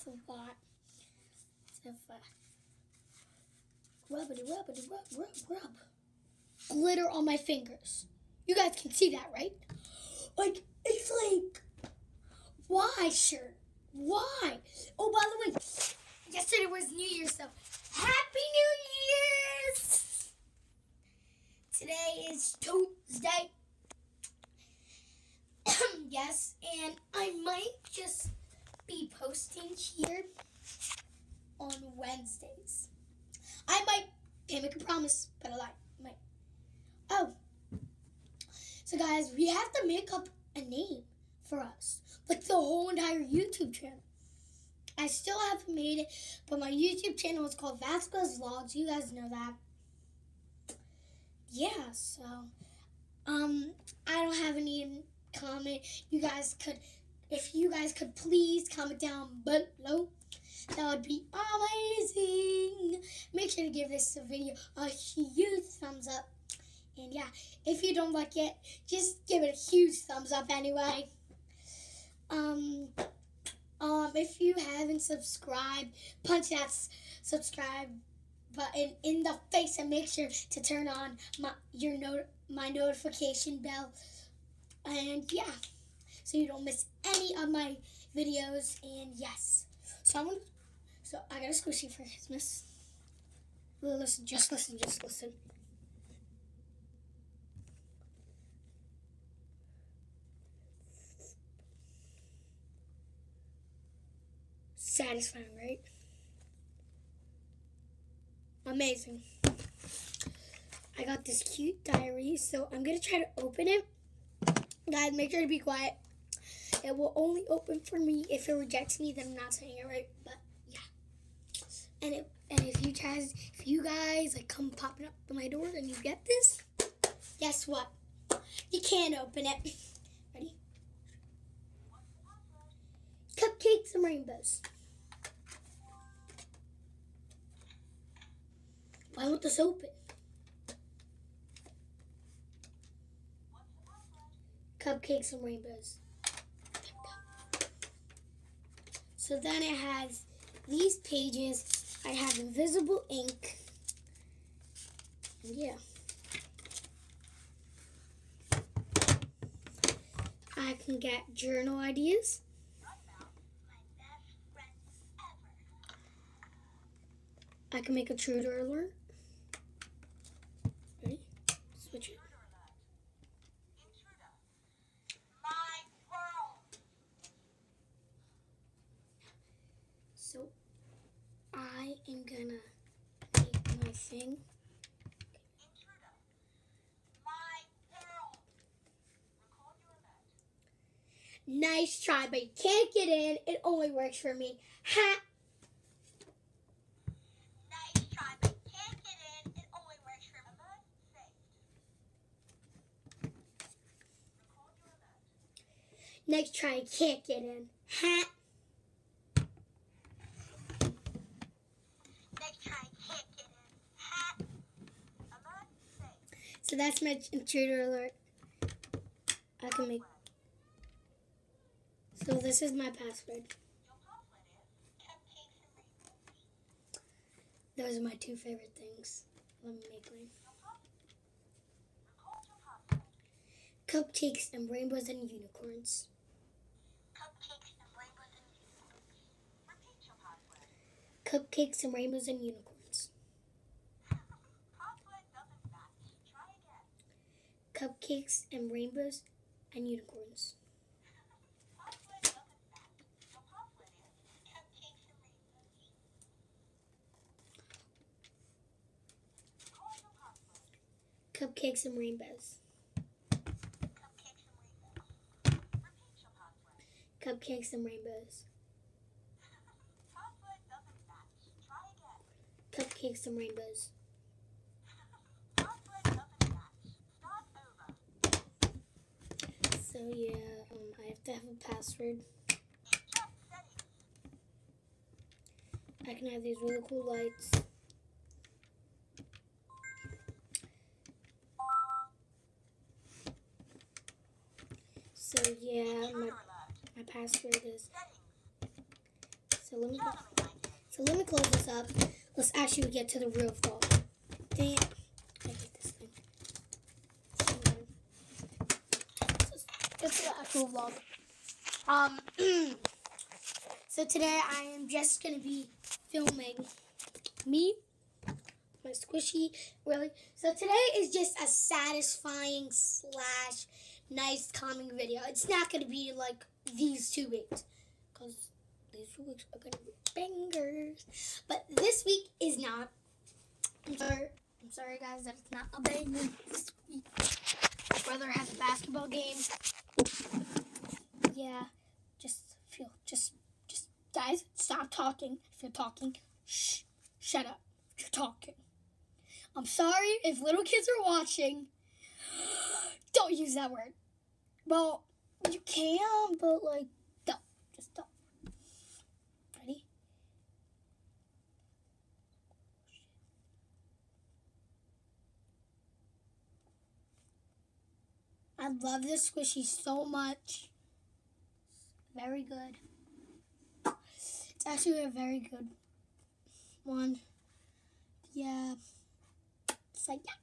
with a lot. So rubbity, rub. Glitter on my fingers. You guys can see that, right? Like, it's like, why, sir? Why? Oh, by the way, yesterday was New Year's, so Happy New Year's! Today is Tuesday. Yes, and I might just be posting here on Wednesdays. I might. Can't make a promise, but I might. Oh. So guys, we have to make up a name for us. Like the whole entire YouTube channel. I still haven't made it, but my YouTube channel is called Vasquez Vlogs. You guys know that. Yeah, so I don't have any comment. You guys could, if you guys could please comment down below. That would be amazing. Make sure to give this video a huge thumbs up. And yeah, if you don't like it, just give it a huge thumbs up anyway. If you haven't subscribed, punch that subscribe button in the face and make sure to turn on my notification bell. And yeah, so you don't miss any of my videos. And yes, so I got a squishy for Christmas. Listen, just listen. Satisfying, right? Amazing. I got this cute diary, so I'm gonna try to open it. Guys, make sure to be quiet. It will only open for me. If it rejects me, then I'm not saying it right. But yeah. And if you guys like come popping up to my door and you get this, guess what? You can't open it. Ready? Cupcakes and rainbows. Why won't this open? Cupcakes and rainbows. So then it has these pages. I have invisible ink. And yeah. I can get journal ideas. I can make a intruder alert. Ready? Switch it. So I am gonna make my thing. Nice try, but you can't get in. It only works for me. Ha! Nice try, but you can't get in. It only works for me. Nice try, you can't get in. Ha! Nice try, you can't get in. Ha! So that's my intruder alert. I can make. So this is my password. Those are my two favorite things. Let me make mine. Cupcakes and rainbows and unicorns. Cupcakes and rainbows and unicorns. Repeat your password. Cupcakes and rainbows and unicorns. Password doesn't match. Try again. Cupcakes and rainbows and unicorns. Cupcakes and rainbows. Cupcakes and rainbows. Repeat your password. Cupcakes and rainbows. Password doesn't match. Try again. Cupcakes and rainbows. Password doesn't match. Start over. So yeah, I have to have a password. I can have these really cool lights. So yeah, my password is, so So let me close this up. Let's actually get to the real vlog. Damn. I hate this thing. It's the actual vlog. So today I am just gonna be filming me, my squishy, really. So today is just a satisfying / nice calming video. It's not gonna be like these 2 weeks, because these 2 weeks are gonna be bangers. But this week is not. I'm sorry guys that it's not a banger this week. My brother has a basketball game. Yeah, just guys, stop talking. If you're talking, shut up. If you're talking. I'm sorry if little kids are watching. Don't use that word. Well, you can, but like, don't. Just don't. Ready? I love this squishy so much. Very good. It's actually a very good one. Yeah. It's like, yeah.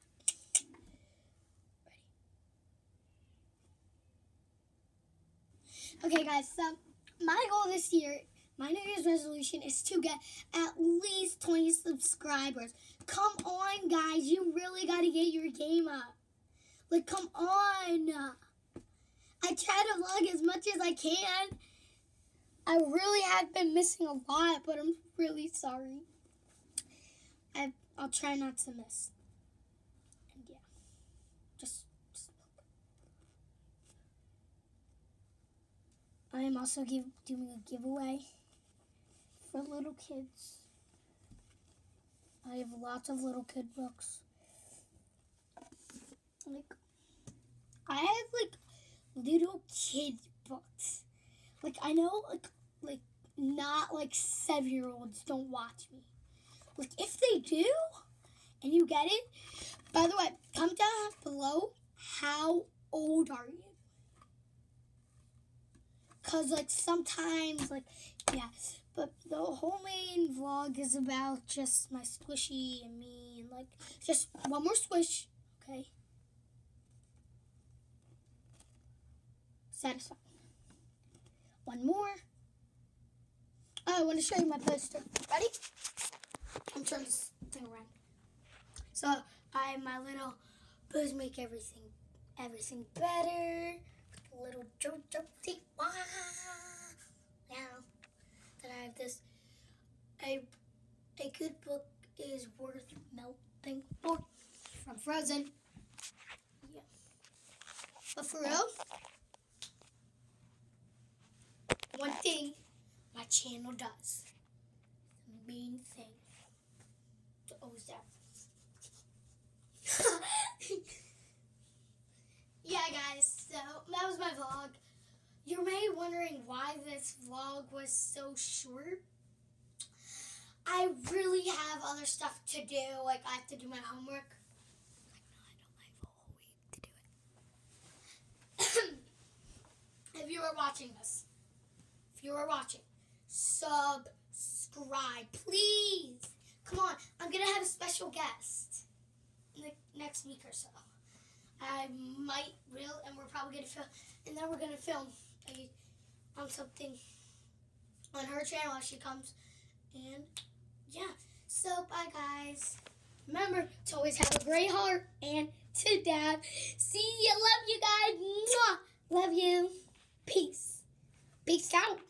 Ready? Okay, guys, so my goal this year, my New Year's resolution is to get at least 20 subscribers. Come on, guys. You really got to get your game up. Like, come on. I try to vlog as much as I can. I really have been missing a lot, but I'm really sorry. I'll try not to miss. And yeah, just I am also doing a giveaway for little kids. I have lots of little kid books. Like, I have like little kid books. Like, I know like not like 7-year-olds don't watch me. Like, if they do and you get it, by the way, comment down below, how old are you? Because like sometimes, like, yeah, but the whole main vlog is about just my squishy and me, and like just one more squish, okay? Satisfying. One more. Oh, I want to show you my poster. Ready? I'm turning this thing around. So I have my little booze make everything better. Little JoJo thing. Now that I have this, a good book is worth melting for from Frozen. Yeah. But for real, one thing my channel does, the main thing, always that. Yeah, guys, so that was my vlog. You may be wondering why this vlog was so short. I really have other stuff to do, like I have to do my homework. Like, no, I don't have a whole week to do it. If you are watching this, subscribe, please. Come on, I'm going to have a special guest next week or so. I might, and we're probably going to film, and then we're going to film on something on her channel as she comes. And yeah, so bye guys. Remember to always have a great heart and to dab. See you, love you guys. Mwah. Love you. Peace. Peace out.